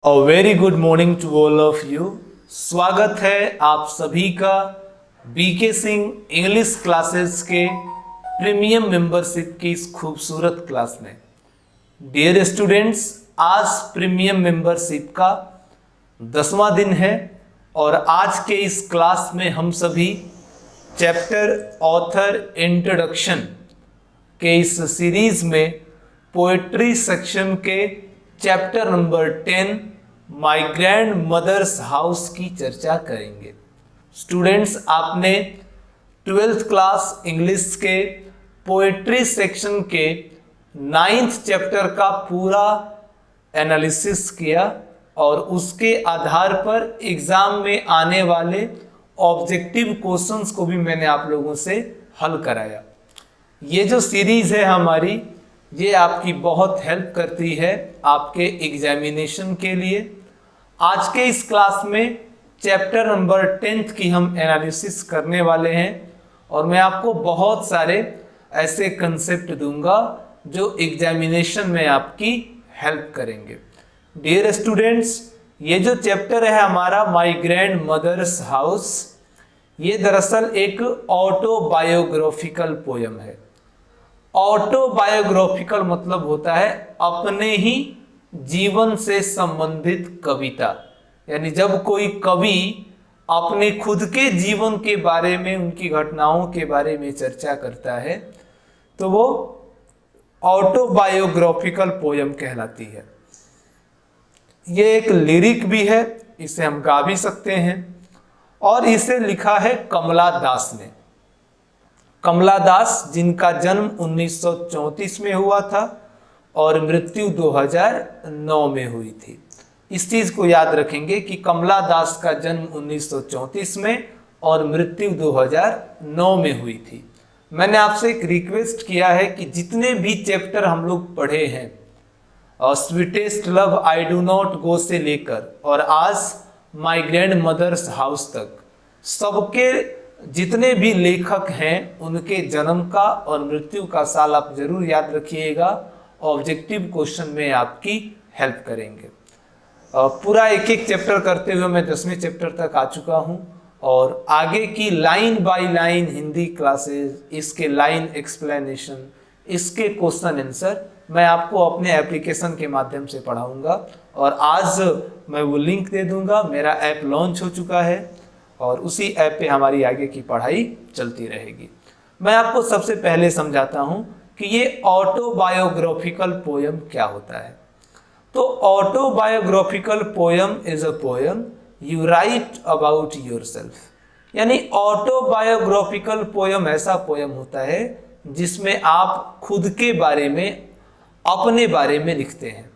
A very good morning to all of you. स्वागत है आप सभी का बीके सिंह इंग्लिश क्लासेस के प्रीमियम मेंबरशिप की इस खूबसूरत क्लास में। डियर स्टूडेंट्स, आज प्रीमियम मेंबरशिप का 10वां दिन है और आज के इस क्लास में हम सभी चैप्टर ऑथर इंट्रोडक्शन के इस सीरीज में पोएट्री सेक्शन के chapter number 10 my grandmother's house की चर्चा करेंगे। स्टूडेंट्स, आपने 12th क्लास इंग्लिश के पोएट्री सेक्शन के 9th चैप्टर का पूरा एनालिसिस किया और उसके आधार पर एग्जाम में आने वाले ऑब्जेक्टिव क्वेश्चंस को भी मैंने आप लोगों से हल कराया। ये जो सीरीज है हमारी, ये आपकी बहुत हेल्प करती है आपके एग्जामिनेशन के लिए। आज के इस क्लास में चैप्टर नंबर 10 की हम एनालिसिस करने वाले हैं और मैं आपको बहुत सारे ऐसे कंसेप्ट दूंगा जो एग्जामिनेशन में आपकी हेल्प करेंगे। डियर स्टूडेंट्स, ये जो चैप्टर है हमारा माय ग्रैंड मदर्स हाउस, ये दरअसल एक ऑटोबायोग्राफिकल पोयम है। ऑटोबायोग्राफिकल मतलब होता है अपने ही जीवन से संबंधित कविता। यानी जब कोई कवि अपने खुद के जीवन के बारे में, उनकी घटनाओं के बारे में चर्चा करता है तो वो ऑटोबायोग्राफिकल पोयम कहलाती है। ये एक लिरिक भी है, इसे हम गा भी सकते हैं और इसे लिखा है कमला दास ने। कमला दास, जिनका जन्म 1934 में हुआ था और मृत्यु 2009 में हुई थी। इस चीज को याद रखेंगे कि कमला दास का जन्म 1934 में और मृत्यु 2009 में हुई थी। मैंने आपसे एक रिक्वेस्ट किया है कि जितने भी चैप्टर हम लोग पढ़े हैं, और sweetest love I do not go से लेकर और आज माय ग्रैंड मदर्स हाउस तक, सबके जितने भी लेखक हैं उनके जन्म का और मृत्यु का साल आप जरूर याद रखिएगा। ऑब्जेक्टिव क्वेश्चन में आपकी हेल्प करेंगे। पूरा एक एक चैप्टर करते हुए मैं 10वें चैप्टर तक आ चुका हूं और आगे की line by line Hindi classes, इसके लाइन एक्सप्लेनेशन, इसके क्वेश्चन आंसर मैं आपको अपने एप्लीकेशन के माध्यम से पढ़ाऊंगा और आज मैं वो लिंक दे दूंगा। मेरा ऐप लॉन्च हो चुका है और उसी ऐप पे हमारी आगे की पढ़ाई चलती रहेगी। मैं आपको सबसे पहले समझाता हूं कि ये ऑटोबायोग्राफिकल पोयम क्या होता है। तो autobiographical poem is a poem you right about yourself. यानी ऑटोबायोग्राफिकल पोयम ऐसा पोयम होता है जिसमें आप खुद के बारे में, अपने बारे में लिखते हैं।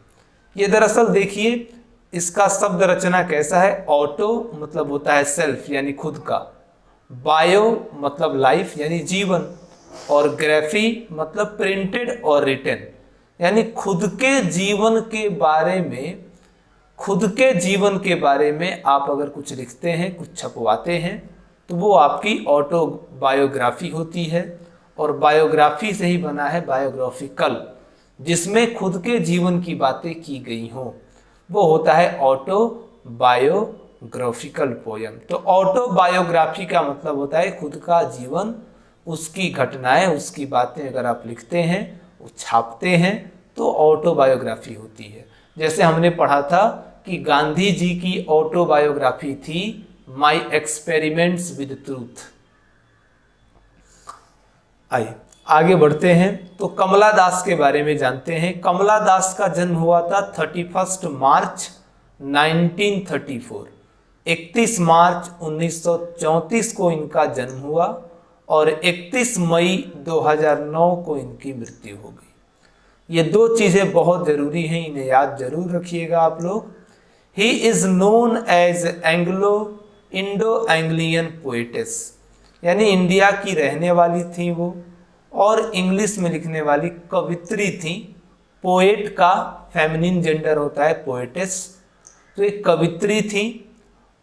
ये दरअसल देखिए इसका शब्द रचना कैसा है। ऑटो मतलब होता है सेल्फ यानी खुद का, बायो मतलब लाइफ यानी जीवन, और ग्राफी मतलब प्रिंटेड और रिटन यानी खुद के जीवन के बारे में, खुद के जीवन के बारे में आप अगर कुछ लिखते हैं, कुछ छपवाते हैं तो वो आपकी ऑटोबायोग्राफी होती है। और बायोग्राफी से ही बना है बायोग्राफिकल, जिसमें खुद के जीवन की बातें की गई हों, वो होता है ऑटोबायोग्राफिकल पोयम। तो ऑटोबायोग्राफी का मतलब होता है खुद का जीवन, उसकी घटनाएं, उसकी बातें अगर आप लिखते हैं, वो छापते हैं तो ऑटोबायोग्राफी होती है। जैसे हमने पढ़ा था कि गांधी जी की ऑटोबायोग्राफी थी माय एक्सपेरिमेंट्स विद ट्रूथ। आइए आगे बढ़ते हैं तो कमला दास के बारे में जानते हैं। कमला दास का जन्म हुआ था 31 मार्च 1934। 31 मार्च 1934 को इनका जन्म हुआ और 31 मई 2009 को इनकी मृत्यु हो गई। ये दो चीज़ें बहुत ज़रूरी हैं, इन्हें याद जरूर रखिएगा आप लोग। He is known as Indo Anglian poetess, यानी इंडिया की रहने वाली थी वो और इंग्लिश में लिखने वाली कवित्री थी। पोएट का फेमिनिन जेंडर होता है पोएटेस, तो एक कवित्री थी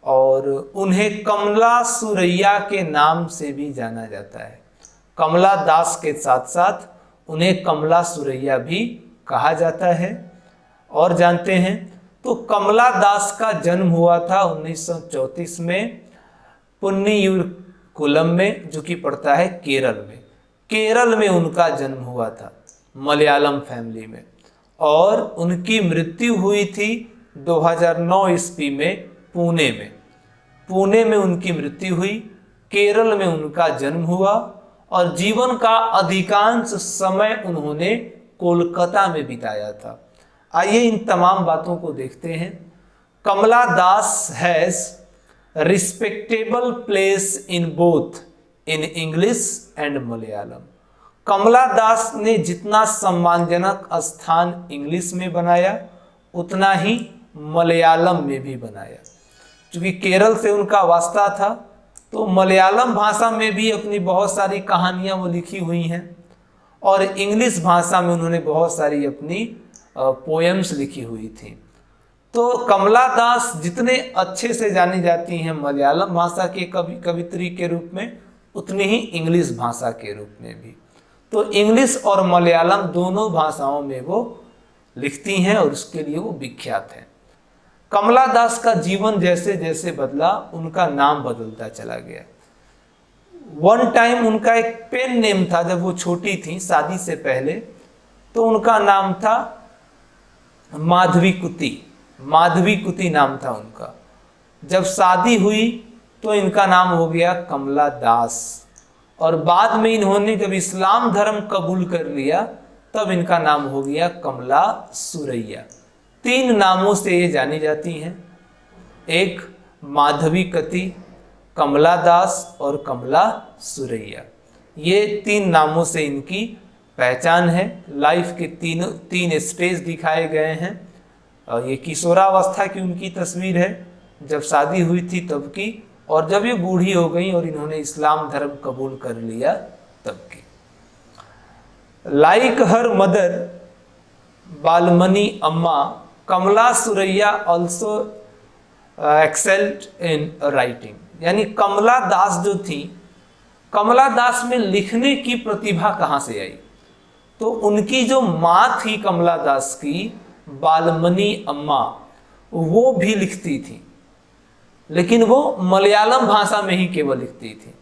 और उन्हें कमला सुरैया के नाम से भी जाना जाता है। कमला दास के साथ साथ उन्हें कमला सुरैया भी कहा जाता है। और जानते हैं तो कमला दास का जन्म हुआ था 1934 में पुन्नियुरकुलम में, जो कि पड़ता है केरल में। केरल में उनका जन्म हुआ था, मलयालम फैमिली में। और उनकी मृत्यु हुई थी 2009 ईस्वी में पुणे में। पुणे में उनकी मृत्यु हुई, केरल में उनका जन्म हुआ और जीवन का अधिकांश समय उन्होंने कोलकाता में बिताया था। आइए इन तमाम बातों को देखते हैं। Kamala Das has respectable place in both in English and Malayalam. Kamala Das ने जितना सम्मानजनक स्थान इंग्लिश में बनाया उतना ही मलयालम में भी बनाया। क्योंकि केरल से उनका वास्ता था, तो मलयालम भाषा में भी अपनी बहुत सारी कहानियां वो लिखी हुई हैं और इंग्लिश भाषा में उन्होंने बहुत सारी अपनी पोएम्स लिखी हुई थी। तो कमला दास जितने अच्छे से जानी जाती हैं मलयालम भाषा के कवित्री के रूप में, उतनी ही इंग्लिश भाषा के रूप में भी। तो इंग्लिश और मलयालम दोनों भाषाओं में वो लिखती हैं और उसके लिए वो विख्यात हैं। कमला दास का जीवन जैसे जैसे बदला, उनका नाम बदलता चला गया। वन टाइम उनका एक पेन नेम था, जब वो छोटी थी शादी से पहले, तो उनका नाम था माधवीकुति। माधवीकुति नाम था उनका। जब शादी हुई तो इनका नाम हो गया कमला दास। और बाद में इन्होंने जब इस्लाम धर्म कबूल कर लिया तब इनका नाम हो गया कमला सुरैया। 3 नामों से ये जानी जाती हैं, एक माधवीकुति, कमला दास और कमला सुरैया। ये 3 नामों से इनकी पहचान है। लाइफ के तीन स्टेज दिखाए गए हैं। और ये किशोरावस्था की उनकी तस्वीर है, जब शादी हुई थी तब की, और जब ये बूढ़ी हो गई और इन्होंने इस्लाम धर्म कबूल कर लिया तब की। Like her mother Balamani Amma, Kamala Suraiyya also excelled in writing. यानी कमला दास जो थी, कमला दास में लिखने की प्रतिभा कहाँ से आई? तो उनकी जो माँ थी कमला दास की, बालमनी अम्मा, वो भी लिखती थी, लेकिन वो मलयालम भाषा में ही केवल लिखती थी।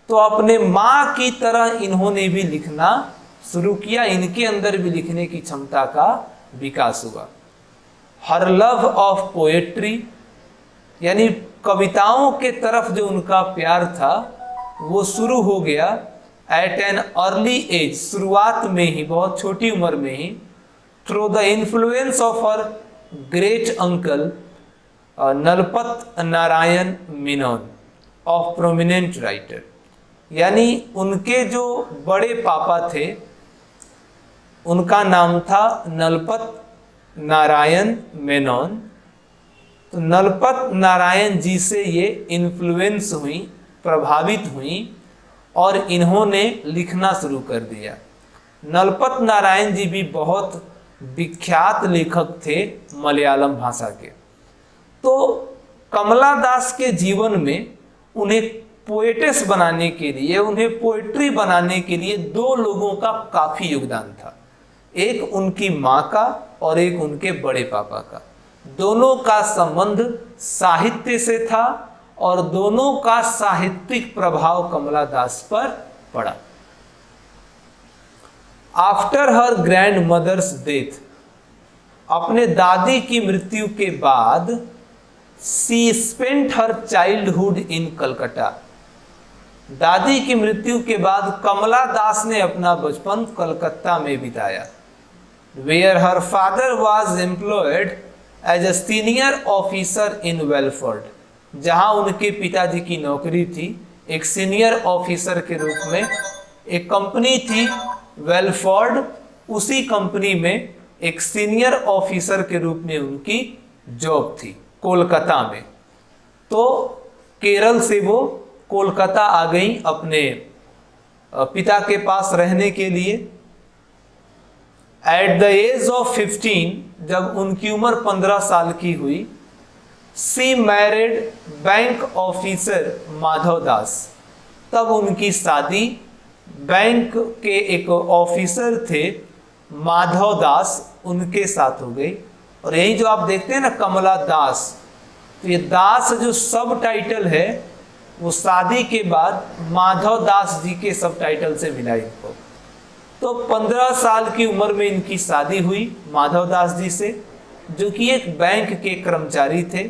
तो अपने माँ की तरह इन्होंने भी लिखना शुरू किया। इनके अंदर भी लिखने की क्षमता का विकास हुआ। हर लव ऑफ पोएट्री, यानी कविताओं के तरफ जो उनका प्यार था वो शुरू हो गया एट एन अर्ली एज, शुरुआत में ही, बहुत छोटी उम्र में ही, through the influence of her great uncle Nalapat Narayana Menon of prominent writer. यानी उनके जो बड़े पापा थे उनका नाम था नलपत नारायण मेनन। तो नलपत नारायण जी से ये इन्फ्लुएंस हुई, प्रभावित हुई और इन्होंने लिखना शुरू कर दिया। नलपत नारायण जी भी बहुत विख्यात लेखक थे मलयालम भाषा के। तो कमला दास के जीवन में उन्हें पोएटेस बनाने के लिए, उन्हें पोएट्री बनाने के लिए 2 लोगों का काफी योगदान था। एक उनकी माँ का और एक उनके बड़े पापा का। दोनों का संबंध साहित्य से था और दोनों का साहित्यिक प्रभाव कमला दास पर पड़ा। After her grandmother's death, अपने दादी की मृत्यु के बाद, she spent her childhood in Calcutta. दादी की मृत्यु के बाद कमला दास ने अपना बचपन कलकत्ता में बिताया। Where her father was employed as a senior officer in Walford, जहां उनके पिताजी की नौकरी थी एक सीनियर ऑफिसर के रूप में। एक कंपनी थी वेलफोर्ड, उसी कंपनी में एक सीनियर ऑफिसर के रूप में उनकी जॉब थी कोलकाता में। तो केरल से वो कोलकाता आ गई अपने पिता के पास रहने के लिए। एट द एज ऑफ 15, जब उनकी उम्र 15 साल की हुई, she married bank officer Madhava Das. तब उनकी शादी बैंक के एक ऑफिसर थे माधव दास, उनके साथ हो गई। और यही जो आप देखते हैं ना कमला दास, तो ये दास जो सब टाइटल है वो शादी के बाद माधव दास जी के सब टाइटल से मिला इनको। तो 15 साल की उम्र में इनकी शादी हुई माधव दास जी से, जो कि एक बैंक के कर्मचारी थे।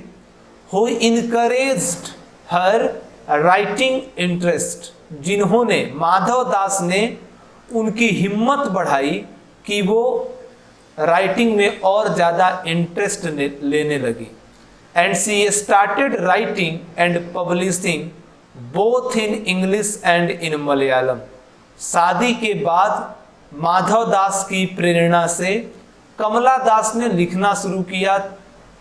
Who encouraged her writing interest, जिन्होंने माधव दास ने उनकी हिम्मत बढ़ाई कि वो राइटिंग में और ज़्यादा इंटरेस्ट लेने लगी। And she started writing and publishing both in English and in Malayalam. शादी के बाद माधव दास की प्रेरणा से कमला दास ने लिखना शुरू किया,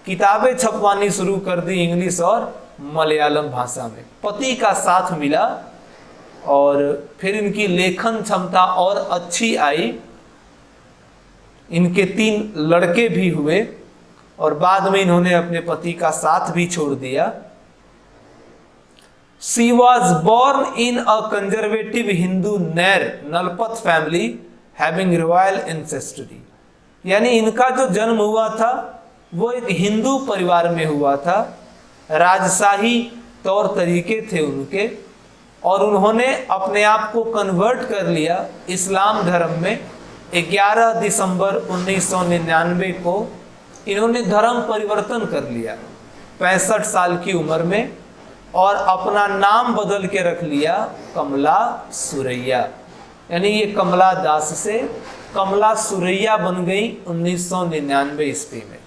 किताबें छपवानी शुरू कर दी इंग्लिश और मलयालम भाषा में। पति का साथ मिला और फिर इनकी लेखन क्षमता और अच्छी आई। इनके 3 लड़के भी हुए और बाद में इन्होंने अपने पति का साथ भी छोड़ दिया। She was born in a conservative Hindu Nair Nalapat family having royal ancestry, यानी इनका जो जन्म हुआ था वो एक हिंदू परिवार में हुआ था। राजशाही तौर तरीके थे उनके, और उन्होंने अपने आप को कन्वर्ट कर लिया इस्लाम धर्म में। 11 दिसंबर 1999 को इन्होंने धर्म परिवर्तन कर लिया 65 साल की उम्र में, और अपना नाम बदल के रख लिया कमला सुरैया, यानी ये कमला दास से कमला सुरैया बन गई 1999 ईस्वी में।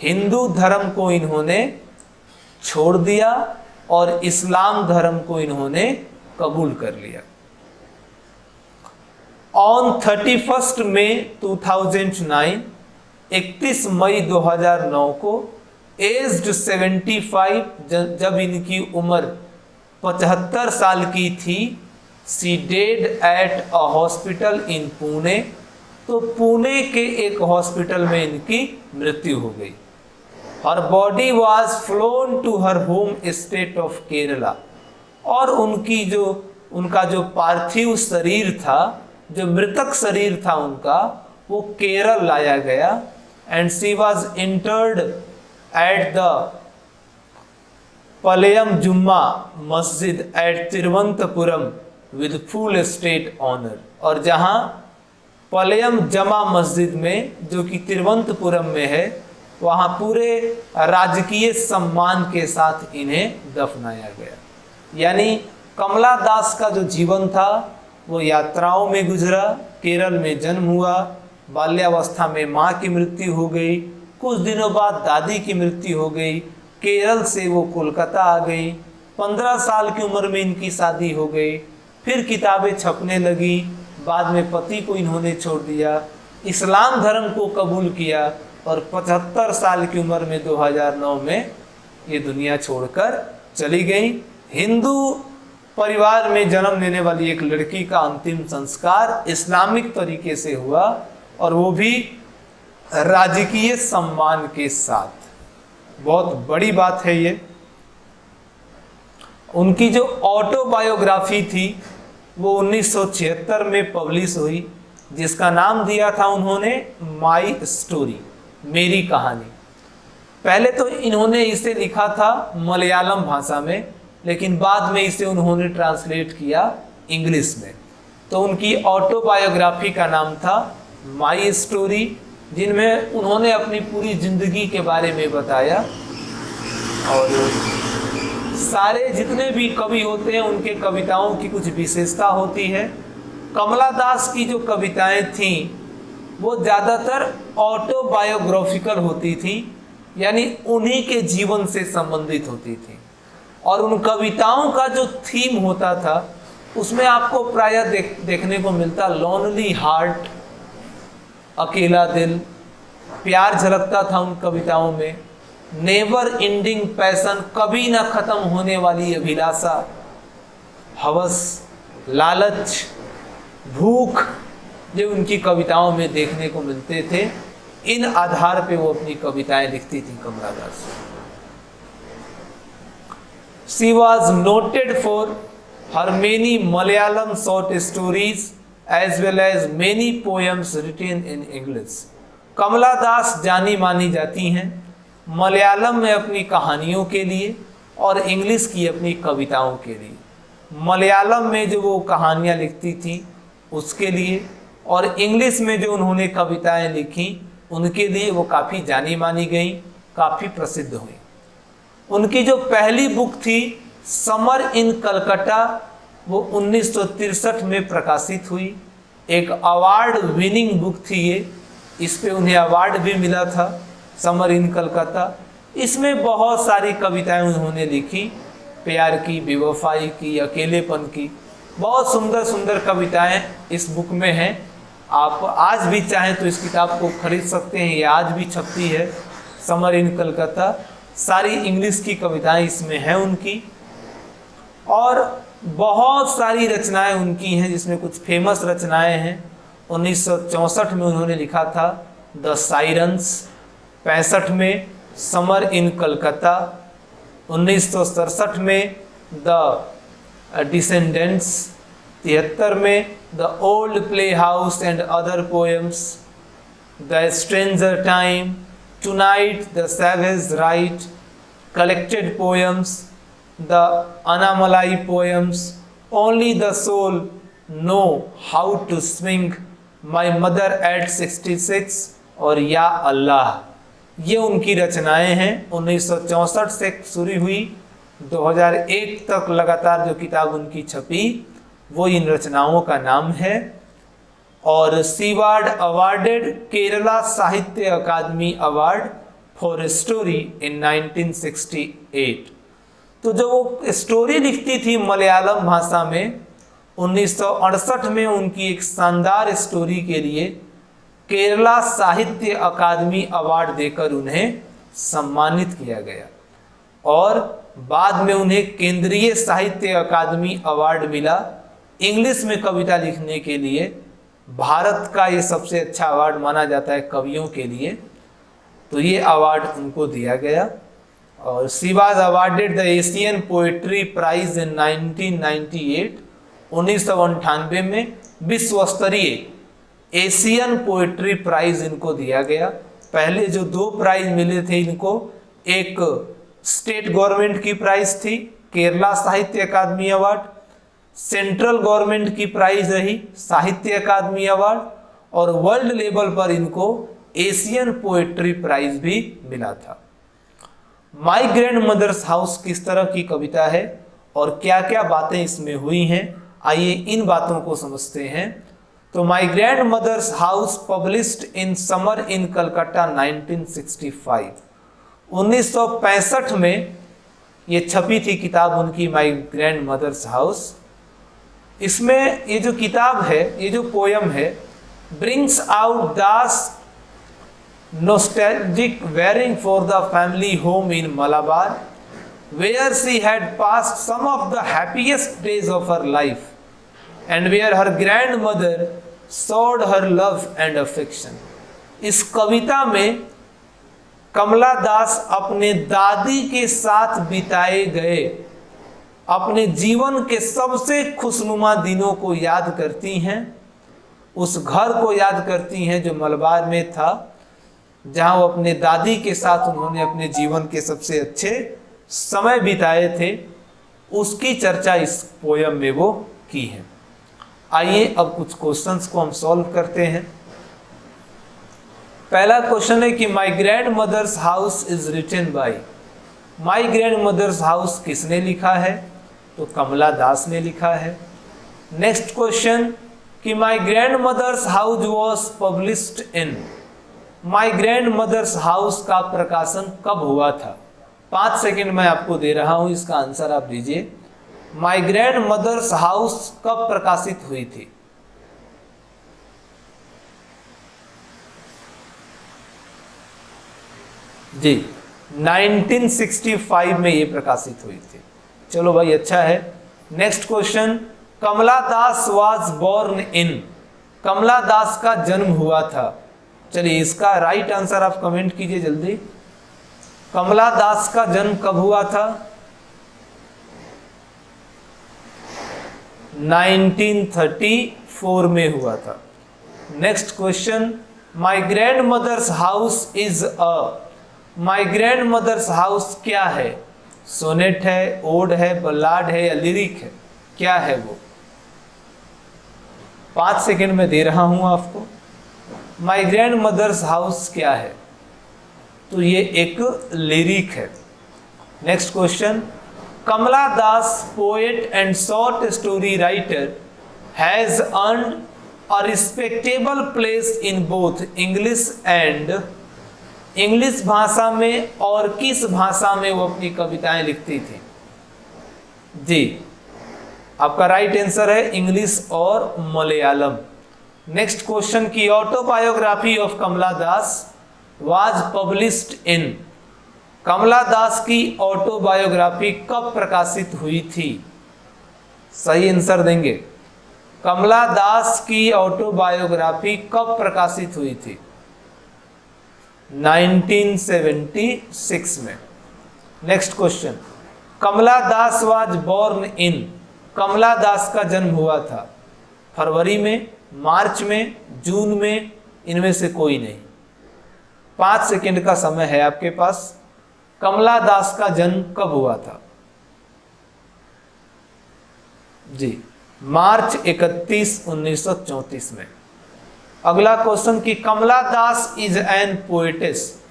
हिंदू धर्म को इन्होंने छोड़ दिया और इस्लाम धर्म को इन्होंने कबूल कर लिया। ऑन 31 मई 2009, 31 मई 2009 को एज्ड 75, जब इनकी उम्र 75 साल की थी, she died at a hospital in Pune, तो पुणे के एक हॉस्पिटल में इनकी मृत्यु हो गई। Her body was flown to her home state of Kerala, और उनका जो पार्थिव शरीर था, जो मृतक शरीर था उनका, वो केरल लाया गया। And she was interred at the Palayam Juma Masjid at Thiruvananthapuram with full state honour, और जहां पलयम जमा मस्जिद में, जो कि तिरुवनंतपुरम में है, वहां पूरे राजकीय सम्मान के साथ इन्हें दफनाया गया। यानी कमला दास का जो जीवन था वो यात्राओं में गुजरा। केरल में जन्म हुआ, बाल्यावस्था में माँ की मृत्यु हो गई, कुछ दिनों बाद दादी की मृत्यु हो गई, केरल से वो कोलकाता आ गई, 15 साल की उम्र में इनकी शादी हो गई, फिर किताबें छपने लगी, बाद में पति को इन्होंने छोड़ दिया, इस्लाम धर्म को कबूल किया, और 75 साल की उम्र में 2009 में ये दुनिया छोड़कर चली गई। हिंदू परिवार में जन्म लेने वाली एक लड़की का अंतिम संस्कार इस्लामिक तरीके से हुआ, और वो भी राजकीय सम्मान के साथ। बहुत बड़ी बात है ये। उनकी जो ऑटोबायोग्राफी थी वो 1976 में पब्लिश हुई, जिसका नाम दिया था उन्होंने माई स्टोरी, मेरी कहानी। पहले तो इन्होंने इसे लिखा था मलयालम भाषा में, लेकिन बाद में इसे उन्होंने ट्रांसलेट किया इंग्लिश में। तो उनकी ऑटोबायोग्राफी का नाम था माई स्टोरी, जिनमें उन्होंने अपनी पूरी जिंदगी के बारे में बताया। और सारे जितने भी कवि होते हैं उनके कविताओं की कुछ विशेषता होती है। कमला दास की जो कविताएं थीं वो ज़्यादातर ऑटोबायोग्राफिकल होती थी, यानी उन्हीं के जीवन से संबंधित होती थी। और उन कविताओं का जो थीम होता था उसमें आपको प्रायः देखने को मिलता लोनली हार्ट, अकेला दिल, प्यार झलकता था उन कविताओं में, नेवर एंडिंग पैशन, कभी ना खत्म होने वाली अभिलाषा, हवस, लालच, भूख, जो उनकी कविताओं में देखने को मिलते थे। इन आधार पे वो अपनी कविताएं लिखती थी कमला दास। She was noted for her many Malayalam short stories as well as many poems written in English. कमला दास जानी मानी जाती हैं मलयालम में अपनी कहानियों के लिए और इंग्लिश की अपनी कविताओं के लिए। मलयालम में जो वो कहानियाँ लिखती थी उसके लिए, और इंग्लिश में जो उन्होंने कविताएं लिखी उनके लिए वो काफ़ी जानी मानी गई, काफ़ी प्रसिद्ध हुई। उनकी जो पहली बुक थी समर इन कलकत्ता, वो 1963 में प्रकाशित हुई। एक अवार्ड विनिंग बुक थी ये, इस पे उन्हें अवार्ड भी मिला था, समर इन कलकत्ता। इसमें बहुत सारी कविताएं उन्होंने लिखी, प्यार की, बेवफाई की, अकेलेपन की, बहुत सुंदर सुंदर कविताएं इस बुक में हैं। आप आज भी चाहें तो इस किताब को खरीद सकते हैं, ये आज भी छपती है, समर इन कलकत्ता। सारी इंग्लिश की कविताएं इसमें हैं उनकी, और बहुत सारी रचनाएं उनकी हैं जिसमें कुछ फेमस रचनाएं हैं। 1964 में उन्होंने लिखा था द साइरन्स, 65 में समर इन कलकत्ता, 1967 में द डिसेंडेंट्स, 73 में the old playhouse and other poems, the stranger time, tonight the savage rite, collected poems, the Annamalai poems, only the soul know how to swing, my mother at 66 और या अल्लाह। ये उनकी रचनाएं हैं। 1964 से शुरू हुई, 2001 तक लगातार जो किताब उनकी छपी वो इन रचनाओं का नाम है। और सीवार्ड अवार्डेड केरला साहित्य अकादमी अवार्ड फॉर स्टोरी इन 1968। तो जो वो स्टोरी लिखती थी मलयालम भाषा में, 1968 में उनकी एक शानदार स्टोरी के लिए केरला साहित्य अकादमी अवार्ड देकर उन्हें सम्मानित किया गया, और बाद में उन्हें केंद्रीय साहित्य अकादमी अवार्ड मिला इंग्लिश में कविता लिखने के लिए। भारत का ये सबसे अच्छा अवार्ड माना जाता है कवियों के लिए, तो ये अवार्ड उनको दिया गया। और she was awarded the Asian poetry prize in 1998, 1998 में विश्व स्तरीय एशियन पोएट्री प्राइज इनको दिया गया। पहले जो 2 प्राइज मिले थे इनको, एक स्टेट गवर्नमेंट की प्राइज थी केरला साहित्य अकादमी अवार्ड, सेंट्रल गवर्नमेंट की प्राइज रही साहित्य अकादमी अवार्ड, और वर्ल्ड लेवल पर इनको एशियन पोएट्री प्राइज भी मिला था। माई ग्रैंड मदर्स हाउस किस तरह की कविता है और क्या क्या बातें इसमें हुई हैं, आइए इन बातों को समझते हैं। तो my grandmother's house published in summer in Calcutta 1965, 1965 में ये छपी थी किताब उनकी माई ग्रैंड मदर्स हाउस। इसमें ये जो किताब है, ये जो पोयम है, brings out Das nostalgic wearing for the family home in Malabar, where she had passed some of the happiest days of her life, and where her grandmother showed her love and affection. इस कविता में कमला दास अपने दादी के साथ बिताए गए अपने जीवन के सबसे खुशनुमा दिनों को याद करती हैं, उस घर को याद करती हैं जो मलबार में था, जहां वो अपने दादी के साथ उन्होंने अपने जीवन के सबसे अच्छे समय बिताए थे, उसकी चर्चा इस पोयम में वो की है। आइए अब कुछ क्वेश्चंस को हम सॉल्व करते हैं। पहला क्वेश्चन है कि my grandmother's house is written by, my grandmother's house किसने लिखा है, तो कमला दास ने लिखा है। नेक्स्ट क्वेश्चन कि my grandmother's house was published in, my grandmother's house का प्रकाशन कब हुआ था। 5 सेकेंड मैं आपको दे रहा हूं, इसका आंसर आप दीजिए। माई ग्रैंड मदर्स हाउस कब प्रकाशित हुई थी। जी 1965 में ये प्रकाशित हुई थी। चलो भाई अच्छा है। Next question, Kamala Das was born in, Kamala Das का जन्म हुआ था। चलिए इसका राइट आंसर आप कमेंट कीजिए जल्दी। कमला दास का जन्म कब हुआ था। 1934 में हुआ था। Next question, my grandmother's house is a, my grandmother's house क्या है? सोनेट है, ओड है, बल्लाड है या लिरिक है? क्या है वो? 5 सेकंड में दे रहा हूं आपको। माई ग्रैंड मदर्स हाउस क्या है? तो ये एक लिरिक है। Next question, Kamala Das poet and short story writer has earned a respectable place in both English and, English भाषा में और किस भाषा में वो अपनी कविताएं लिखती थी? जी, आपका राइट आंसर है इंग्लिश और मलयालम। नेक्स्ट क्वेश्चन की autobiography of Kamala Das was published in, Kamala Das की ऑटोबायोग्राफी कब प्रकाशित हुई थी? सही आंसर देंगे। कमला दास की ऑटोबायोग्राफी कब प्रकाशित हुई थी? 1976 में। Next question, Kamala Das was born in, Kamala Das का जन्म हुआ था फरवरी में, मार्च में, जून में, इनमें से कोई नहीं। 5 सेकंड का समय है आपके पास। कमला दास का जन्म कब हुआ था? जी, मार्च 31, 1934 में। अगला क्वेश्चन की कमला दास इज एन पोएटेस,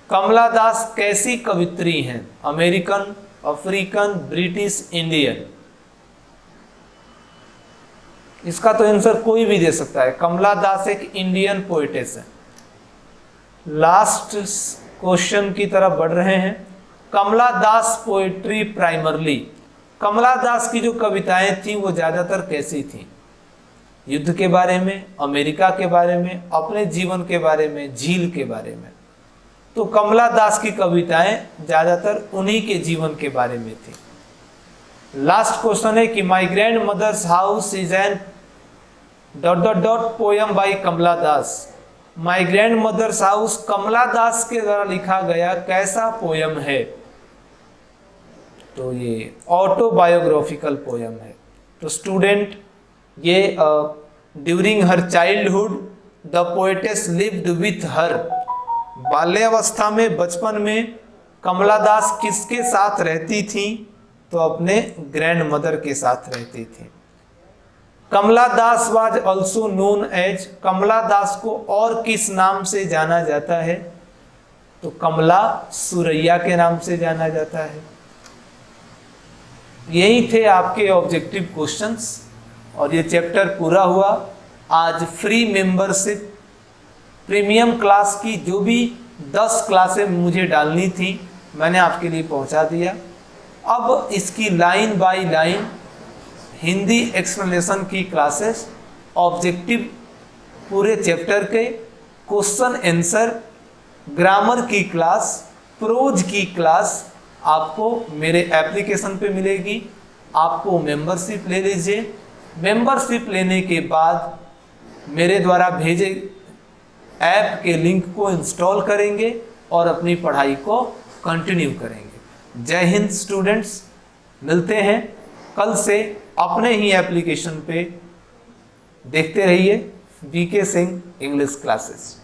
कमला दास कैसी कवित्री हैं? American, African, British, Indian? इसका तो आंसर कोई भी दे सकता है। कमला दास एक इंडियन पोएटेस है। लास्ट क्वेश्चन की तरफ बढ़ रहे हैं। कमला दास पोएट्री प्राइमरली, कमला दास की जो कविताएं थी वो ज्यादातर कैसी थी? युद्ध के बारे में, अमेरिका के बारे में, अपने जीवन के बारे में, झील के बारे में? तो कमला दास की कविताएं ज्यादातर उन्हीं के जीवन के बारे में थी। लास्ट क्वेश्चन है कि my grandmother's house is an poem by Kamala Das, my grandmother's house Kamala Das के द्वारा लिखा गया कैसा पोयम है? तो ये ऑटोबायोग्राफिकल पोयम है। तो स्टूडेंट, ये during her childhood the poetess lived with her, बाल्यावस्था में, बचपन में कमला दास किसके साथ रहती थी? तो अपने ग्रैंड मदर के साथ रहती थी। कमला Das was also known as, कमला दास को और किस नाम से जाना जाता है? तो कमला सुरैया के नाम से जाना जाता है। यही थे आपके ऑब्जेक्टिव क्वेश्चंस और ये चैप्टर पूरा हुआ। आज फ्री मेंबरशिप प्रीमियम क्लास की जो भी 10 क्लासें मुझे डालनी थी मैंने आपके लिए पहुंचा दिया। अब इसकी line by line Hindi explanation की क्लासेस, ऑब्जेक्टिव पूरे चैप्टर के क्वेश्चन आंसर, ग्रामर की क्लास, प्रोज की क्लास आपको मेरे एप्लीकेशन पे मिलेगी। आपको मेंबरशिप ले लीजिए। मेंबरशिप लेने के बाद मेरे द्वारा भेजे ऐप के लिंक को इंस्टॉल करेंगे और अपनी पढ़ाई को कंटिन्यू करेंगे। जय हिंद स्टूडेंट्स, मिलते हैं कल से अपने ही एप्लीकेशन पे। देखते रहिए बीके सिंह इंग्लिश क्लासेस।